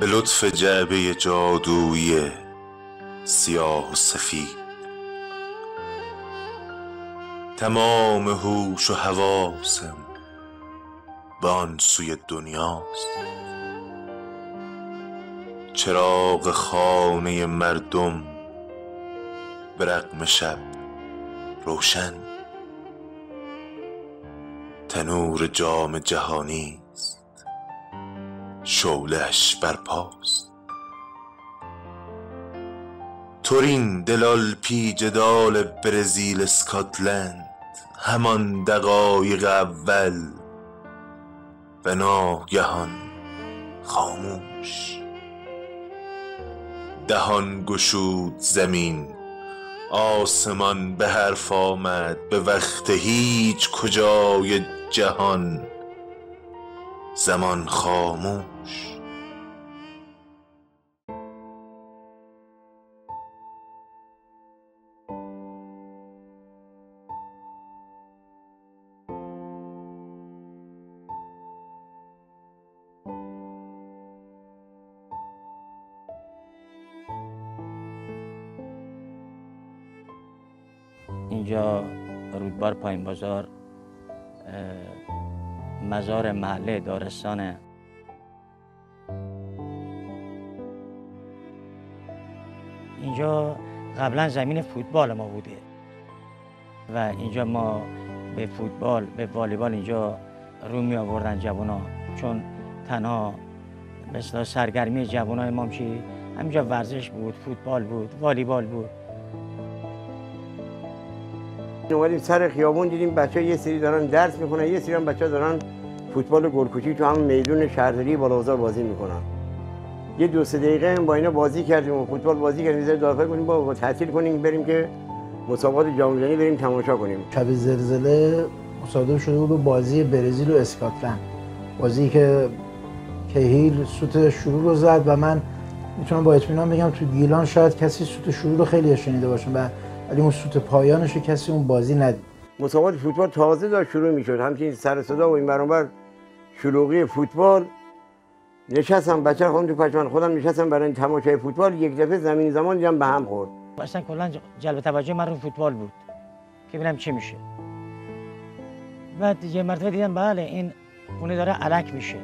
به لطف جعبه جادویی سیاه و سفید تمام هوش و حواسم به آن سوی دنیاست. چراغ خانه مردم به رغم شب روشن، تنور جام جهانی است شعله‌اش برپاست. تورین دلالپی جدال برزیل اسکاتلند، همان دقایق اول و ناگهان خاموش. دهان گشود زمین، آسمان به حرف آمد به وقت هیچ کجای جهان، زمان خاموش. اینجا رودبار پایین بازار مزار محله دارستانه. اینجا قبلا زمین فوتبال ما بوده و اینجا ما به فوتبال به والیبال اینجا رو می آوردن جوونا، چون تنها مثلا سرگرمی جوانای ما همینجا ورزش بود، فوتبال بود، والیبال بود. اومدیم سر خیابون دیدیم بچه‌ها یه سری دارن درس میخونن، یه سری هم بچه‌ها دارن فوتبال گلکوچی تو همون میدون شهرداری بالابازار بازی میکنن. یه 2-3 دقیقه با اینا بازی کردیم و فوتبال بازی کردیم، زیر دافع کنیم با تعطیل کنیم بریم که مسابقات جام جهانی بریم تماشا کنیم. شب زلزله مصادف شده بود بازی برزیل و اسکاتلند، بازی که کهیل سوت شروع رو زد و من میتونم با اطمینان بگم تو گیلان شاید کسی سوت شروع رو خیلی شنیده باشن، ولی اون سوت پایانش کسی اون بازی ندید. مسابقات فوتبال تازه داشت شروع میشد، همچنین سر صدا و این برانور شلوغی فوتبال. نشستم بچه خودم تو پشمان خودم نشستم برای تماشای فوتبال، یک دفعه زمین زمان دیدم به هم خورد. اصلا کلا جلب توجه من رو فوتبال بود که ببینم چی میشه. بعد یه مرتبه دیدم بله این خونه داره الک میشه.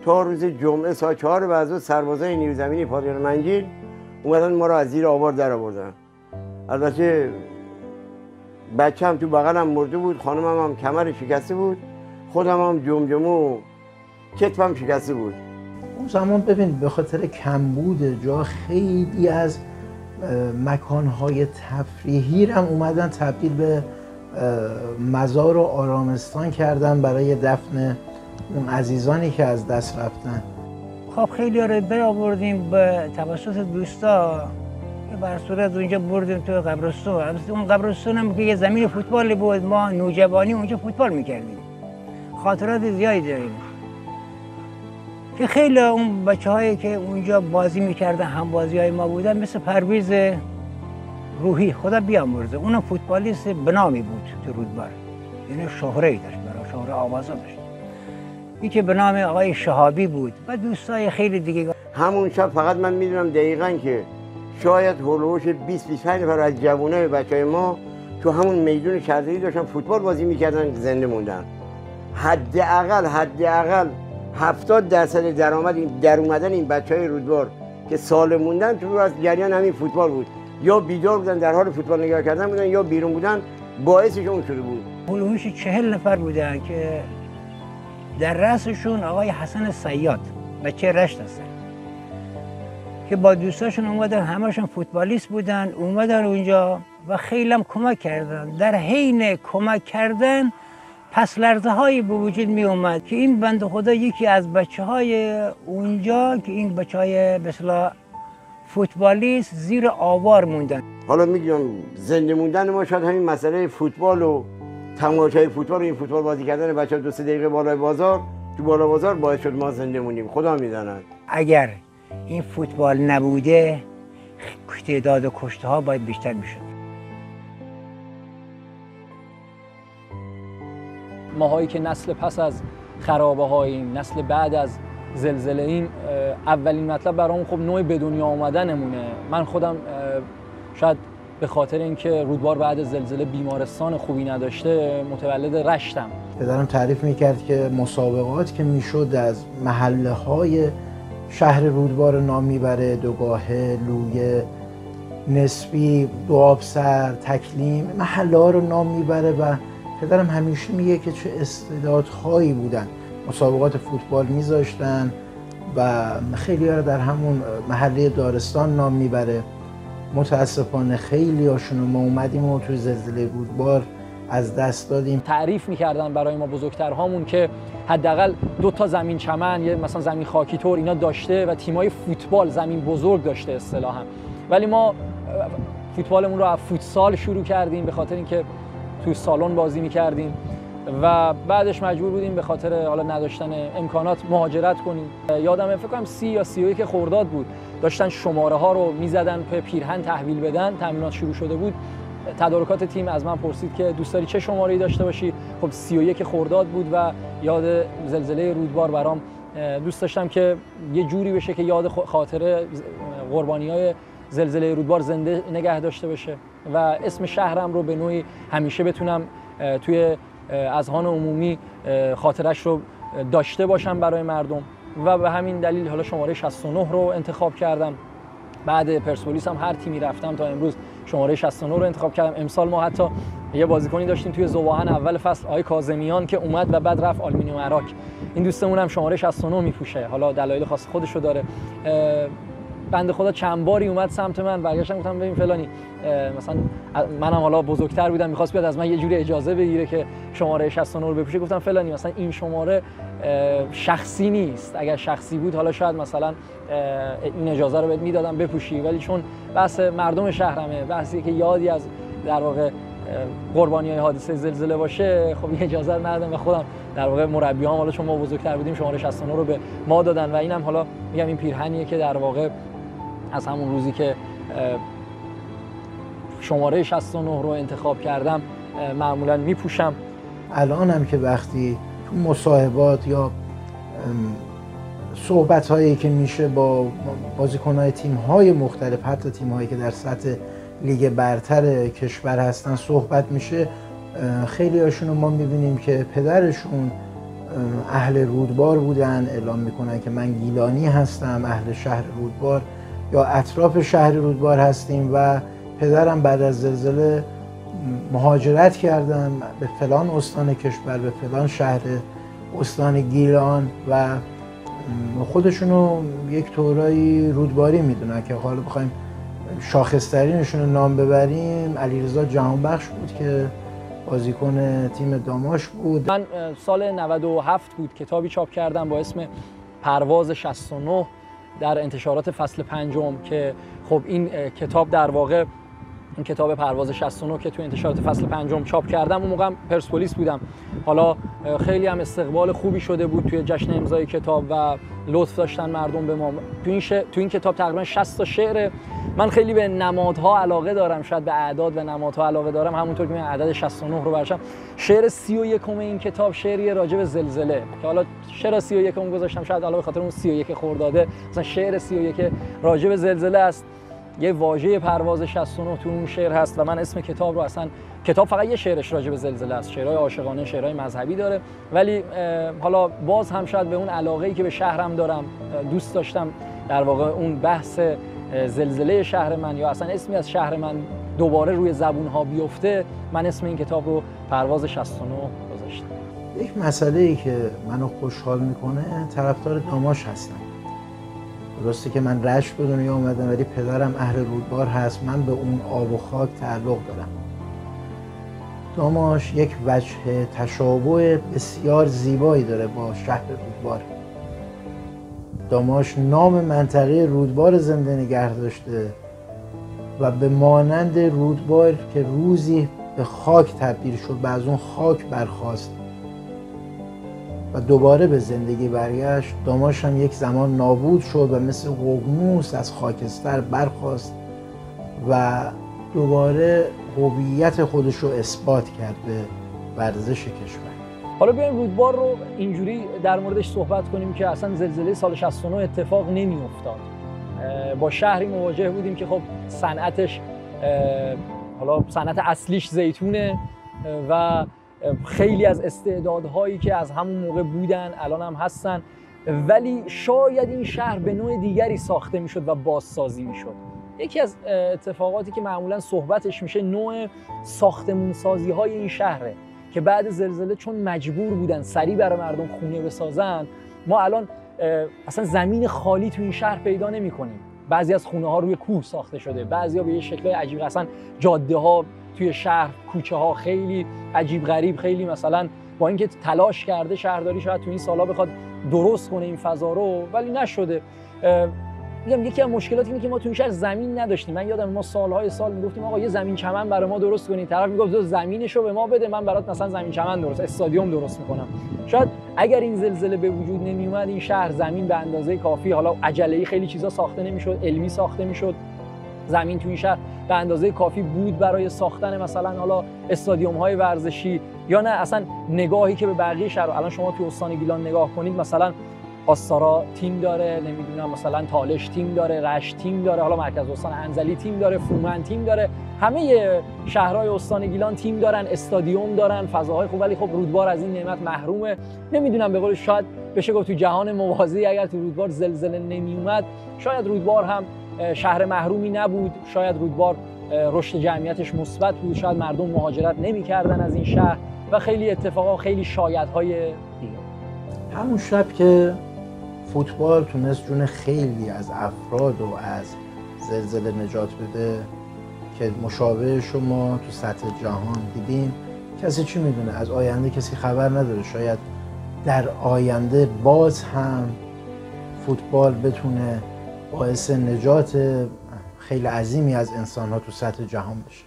تا روز جمعه ساعت 4 بعد سربازای نیروی زمینی پادگان منجیل اومدن ما رو از زیر آوار در آوردن. البته بچه‌م تو بغلم مرده بود، خانمم هم کمر شکسته بود، خودم هم جمجمه و کتفم شکسته بود. اون زمان ببین به خاطر کمبود جا خیلی از مکانهای تفریحی هم اومدن تبدیل به مزار و آرامستان کردن برای دفن اون عزیزانی که از دست رفتن. خب خیلی رو برآوردیم به توسط دوستا، بر صورت اونجا بردیم تو قبرستون. اون قبرستون هم که یه زمین فوتبال بود، ما نوجوانی اونجا فوتبال میکردیم. خاطرات زیادی داریم که خیلی اون بچه‌هایی که اونجا بازی میکردن هم بازی‌های ما بودن، مثل پرویز روحی خدا بیامرزه، اونم فوتبالیست بنامی بود تو رودبار، یعنی شهره‌ای داشت، برای شهره آوازا داشت. این که به نام آقای شهابی بود و دوستای خیلی دیگه. همون شب فقط من میدونم دقیقاً که شاید هولوش 20-25 نفر از جوانای بچهای ما تو همون میدون شهرداری داشتن فوتبال بازی میکردن، زنده موندن. حداقل 70% درآمد این در اومدن این بچهای رودبار که سالم موندن تو از جریان همین فوتبال بود. یا بیدار بودن در حال فوتبال نگاه کردن بودن یا بیرون بودن، باعثش اون شده بود. هولوش 40 نفر بودن که در رأسشون آقای حسن صیاد بچه رشت هستن که با دوستاشون اومدن، همشون فوتبالیست بودن، اومدن اونجا و خیلی هم کمک کردن. در حین کمک کردن پس لرزه هایی به وجود می اومد که این بنده خدا یکی از بچه های اونجا که این بچه های مثلا فوتبالیست زیر آوار موندن. حالا میگم زنده موندن ما شاید همین مسئله فوتبال و تماشای فوتبال و این فوتبال بازی کردن بچه‌ها 2-3 دقیقه بالای بازار تو بالا بازار باعث شد ما زنده مونیم. خدا میداند. اگر این فوتبال نبوده تعداد کشته ها باید بیشتر میشد. ماهایی که نسل پس از خرابه هاییم، نسل بعد از زلزله. این اولین مطلب برام خب نوع به دنیا آمدنمونه. من خودم شاید به خاطر اینکه رودبار بعد از زلزله بیمارستان خوبی نداشته متولد رشتم. پدرم تعریف میکرد که مسابقات که میشد از محله های شهر رودبار نام میبره، دوگاهه، لویه، نسبی، دوآبسر، تکلیم، محله ها رو نام میبره و پدرم همیشه میگه که چه استعدادهایی بودن. مسابقات فوتبال میذاشتن و خیلی ها رو در همون محله دارستان نام میبره. متاسفانه خیلی هاشون ما اومدیم و توی زلزله رودبار از دست دادیم. تعریف میکردن برای ما بزرگترهامون که حداقل 2 تا زمین چمن، یه مثلا زمین خاکی طور اینا داشته و تیمای فوتبال زمین بزرگ داشته اصطلاحاً. ولی ما فوتبالمون رو از فوتسال شروع کردیم به خاطر اینکه توی سالن بازی میکردیم و بعدش مجبور بودیم به خاطر حالا نداشتن امکانات مهاجرت کنیم. یادمه فکر کنم 30 یا 31 خرداد بود، داشتن شماره ها رو میزدن به پیرهن تحویل بدن، تمرینات شروع شده بود. تدارکات تیم از من پرسید که دوست داری چه شماره‌ای داشته باشی؟ خب 31 خرداد بود و یاد زلزله رودبار برام دوست داشتم که یه جوری بشه که یاد خاطره قربانیای زلزله رودبار زنده نگه داشته بشه و اسم شهرم رو به نوعی همیشه بتونم توی اذهان عمومی خاطرش رو داشته باشم برای مردم و به همین دلیل حالا شماره 69 رو انتخاب کردم. بعد پرسپولیس هم هر تیمی رفتم تا امروز شماره 69 رو انتخاب کردم. امسال ما حتی یه بازیکنی داشتیم توی ذوباهن اول فصل، آقای کاظمیان، که اومد و بعد رفت آلومینیوم عراق. این دوستمون هم شماره 69 میپوشه، حالا دلایل خاص خودش رو داره. بنده خدا چند باری اومد سمت من، برگشتم گفتم ببین فلانی، مثلا منم حالا بزرگتر بودم می‌خواست بیاد از من یه جوری اجازه بگیره که شماره 69 رو بپوشه. گفتم فلانی مثلا این شماره شخصی نیست، اگر شخصی بود حالا شاید مثلا این اجازه رو بهت میدادم بپوشی، ولی چون بحث مردم شهرمه، بحثی که یادی از در واقع قربانیای حادثه زلزله باشه، خب اجازه ندادم و خودم در واقع مربیام حالا چون ما بزرگتر بودیم شماره 69 رو به ما دادن و اینم حالا میگم این پیرهنیه که در واقع از همون روزی که شماره 69 رو انتخاب کردم معمولا میپوشم. الان هم که وقتی تو مصاحبات یا صحبت هایی که میشه با بازیکن‌های تیم‌های مختلف، حتی تیم‌هایی که در سطح لیگ برتر کشور هستن صحبت میشه، خیلی هاشون رو ما میبینیم که پدرشون اهل رودبار بودن، اعلام میکنن که من گیلانی هستم، اهل شهر رودبار یا اطراف شهر رودبار هستیم و پدرم بعد از زلزله مهاجرت کردن به فلان استان کشور، به فلان شهر استان گیلان و خودشونو یک طورایی رودباری میدونن که حالا بخوایم شاخص‌ترینشون رو نام ببریم علیرضا جهانبخش بود که بازیکن تیم داماش بود. من سال 97 بود کتابی چاپ کردم با اسم پرواز 69 در انتشارات فصل 5 که خب این کتاب در واقع این کتاب پرواز 69 که تو انتشارات فصل 5 چاپ کردم، اون موقع پرسپولیس بودم. حالا خیلی هم استقبال خوبی شده بود توی جشن امضای کتاب و لطف داشتن مردم به ما. تو این کتاب تقریبا 60 تا شعر. من خیلی به نمادها علاقه دارم، شاید به اعداد و نمادها علاقه دارم، همونطور که من عدد 69 رو برشم. شعر 31 این کتاب شعری راجع به زلزله که حالا چرا 31 گذاشتم، شاید حالا به خاطر اون 31 خرداده، مثلا شعر 31 راجع به زلزله است. یه واژه پرواز 69 تو اون شعر هست و من اسم کتاب رو اصلا، کتاب فقط یه شعرش راجع به زلزله است، شعرهای عاشقانه، شعرهای مذهبی داره، ولی حالا باز هم شاید به اون علاقه‌ای که به شهرم دارم دوست داشتم در واقع اون بحث زلزله شهر من یا اصلا اسمی از شهر من دوباره روی زبون‌ها بیفته. من اسم این کتاب رو پرواز 69 گذاشتم. یک مسئله‌ای که منو خوشحال میکنه طرفدار داماش هستم. درسته که من رشت به دنیا اومدم ولی پدرم اهل رودبار هست، من به اون آب و خاک تعلق دارم. داماش یک وجه تشابه بسیار زیبایی داره با شهر رودبار. داماش نام منطقه رودبار زنده نگه داشته و به مانند رودبار که روزی به خاک تبدیل شد و از اون خاک برخاست و دوباره به زندگی برگشت، داماش هم یک زمان نابود شد و مثل ققنوس از خاکستر برخاست و دوباره هویت خودش رو اثبات کرد به ورزش کشور. حالا بیایم رودبار رو اینجوری در موردش صحبت کنیم که اصلا زلزله سال 69 اتفاق نمیافتاد. با شهری مواجه بودیم که خب صنعتش حالا صنعت اصلیش زیتونه و خیلی از استعدادهایی که از همون موقع بودن الان هم هستن، ولی شاید این شهر به نوع دیگری ساخته میشد و بازسازی میشد. یکی از اتفاقاتی که معمولا صحبتش میشه نوع ساختمونسازی های این شهره که بعد زلزله چون مجبور بودن سریع برای مردم خونه بسازن، ما الان اصلا زمین خالی تو این شهر پیدا نمی‌کنیم. بعضی از خونه ها روی کوه ساخته شده، بعضیا به یه شکل‌های عجیب، اصلا جاده ها توی شهر، کوچه ها خیلی عجیب غریب، خیلی مثلا با اینکه تلاش کرده شهرداری شاید تو این سالا بخواد درست کنه این فضا رو، ولی نشده. میگم یکی از مشکلاتی اینه که ما تو این شهر زمین نداشتیم. من یادم ما سالهای سال میگفتیم آقا یه زمین چمن برای ما درست کنید، طرف میگفت زمینشو به ما بده، من برات مثلا زمین چمن درست، استادیوم درست میکنم. شاید اگر این زلزله به وجود نمیومد این شهر زمین به اندازه کافی، حالا عجله‌ای خیلی چیزا ساخته نمیشد، علمی ساخته میشد، زمین تو این شهر به اندازه کافی بود برای ساختن مثلا حالا استادیوم‌های ورزشی، یا نه اصلا نگاهی که به بقیه شهر. الان شما تو استان گیلان نگاه کنید، مثلا آستارا تیم داره، نمیدونم مثلا تالش تیم داره، رشت تیم داره، حالا مرکز استان انزلی تیم داره، فرومن تیم داره، همه شهرهای استان گیلان تیم دارن، استادیوم دارن، فضاهای خوب، ولی خب رودبار از این نعمت محرومه. نمیدونم به قول شاید بشه گفت تو جهان موازی اگر تو رودبار زلزله نمیومد شاید رودبار هم شهر محرومی نبود، شاید رودبار رشد جمعیتش مثبت بود، شاید مردم مهاجرت نمی‌کردن از این شهر و خیلی اتفاقا، خیلی شایدهای دیگه. همون شب که فوتبال تونست جون خیلی از افراد و از زلزله نجات بده که مشابه شما تو سطح جهان دیدیم، کسی چی میدونه؟ از آینده کسی خبر نداره. شاید در آینده باز هم فوتبال بتونه باعث نجات خیلی عظیمی از انسان‌ها تو سطح جهان بشه.